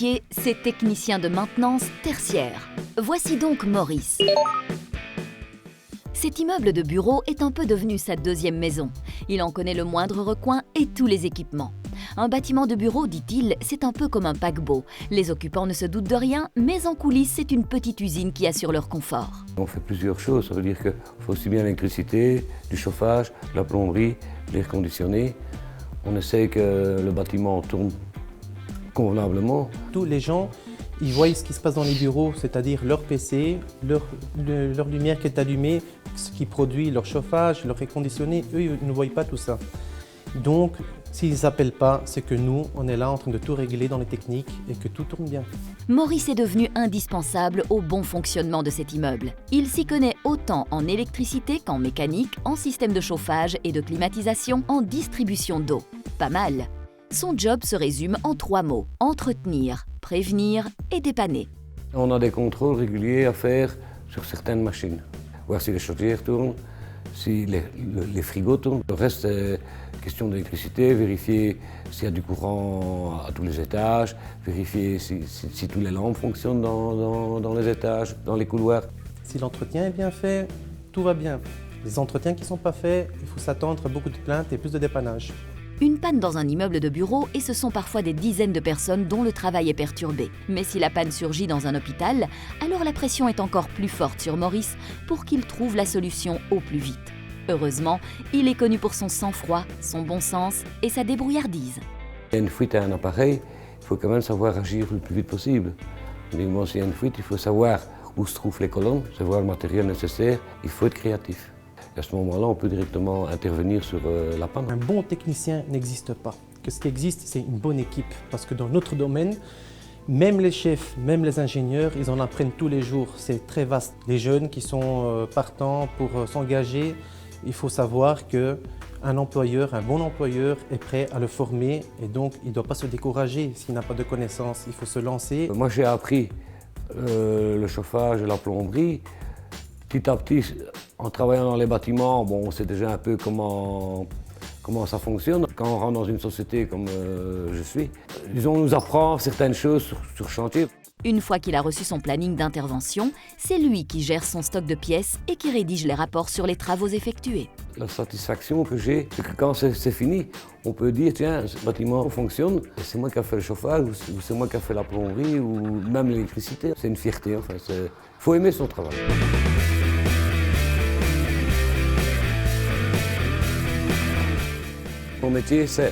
métier, c'est technicien de maintenance tertiaire. Voici donc Maurice. Cet immeuble de bureau est un peu devenu sa deuxième maison. Il en connaît le moindre recoin et tous les équipements. Un bâtiment de bureau, dit-il, c'est un peu comme un paquebot. Les occupants ne se doutent de rien, mais en coulisses, c'est une petite usine qui assure leur confort. On fait plusieurs choses, ça veut dire qu'il faut aussi bien l'électricité, du chauffage, la plomberie, l'air conditionné. On essaie que le bâtiment tourne convenablement. Tous les gens, ils voient ce qui se passe dans les bureaux, c'est-à-dire leur PC, leur lumière qui est allumée, ce qui produit leur chauffage, leur air conditionné. Eux, ils ne voient pas tout ça. Donc, s'ils n'appellent pas, c'est que nous, on est là en train de tout régler dans les techniques et que tout tourne bien. Maurice est devenu indispensable au bon fonctionnement de cet immeuble. Il s'y connaît autant en électricité qu'en mécanique, en système de chauffage et de climatisation, en distribution d'eau. Pas mal. Son job se résume en 3 mots: entretenir, prévenir et dépanner. On a des contrôles réguliers à faire sur certaines machines. Voir si les chaudières tournent, si les frigos tournent. Le reste, c'est question d'électricité, vérifier s'il y a du courant à tous les étages, vérifier si toutes les lampes fonctionnent dans les étages, dans les couloirs. Si l'entretien est bien fait, tout va bien. Les entretiens qui ne sont pas faits, il faut s'attendre à beaucoup de plaintes et plus de dépannage. Une panne dans un immeuble de bureau et ce sont parfois des dizaines de personnes dont le travail est perturbé. Mais si la panne surgit dans un hôpital, alors la pression est encore plus forte sur Maurice pour qu'il trouve la solution au plus vite. Heureusement, il est connu pour son sang-froid, son bon sens et sa débrouillardise. Il y a une fuite à un appareil, il faut quand même savoir agir le plus vite possible. Évidemment, s'il y a une fuite, il faut savoir où se trouvent les colonnes, savoir le matériel nécessaire, il faut être créatif. À ce moment-là, on peut directement intervenir sur la panne. Un bon technicien n'existe pas. Ce qui existe, c'est une bonne équipe. Parce que dans notre domaine, même les chefs, même les ingénieurs, ils en apprennent tous les jours. C'est très vaste. Les jeunes qui sont partants pour s'engager, il faut savoir qu'un employeur, un bon employeur est prêt à le former et donc il ne doit pas se décourager s'il n'a pas de connaissances. Il faut se lancer. Moi, j'ai appris le chauffage et la plomberie. Petit à petit, en travaillant dans les bâtiments, on sait déjà un peu comment ça fonctionne. Quand on rentre dans une société comme je suis, on nous apprend certaines choses sur chantier. Une fois qu'il a reçu son planning d'intervention, c'est lui qui gère son stock de pièces et qui rédige les rapports sur les travaux effectués. La satisfaction que j'ai, c'est que quand c'est fini, on peut dire tiens, ce bâtiment fonctionne, c'est moi qui ai fait le chauffage, ou c'est moi qui ai fait la plomberie, ou même l'électricité. C'est une fierté, enfin, il faut aimer son travail. Mon métier, c'est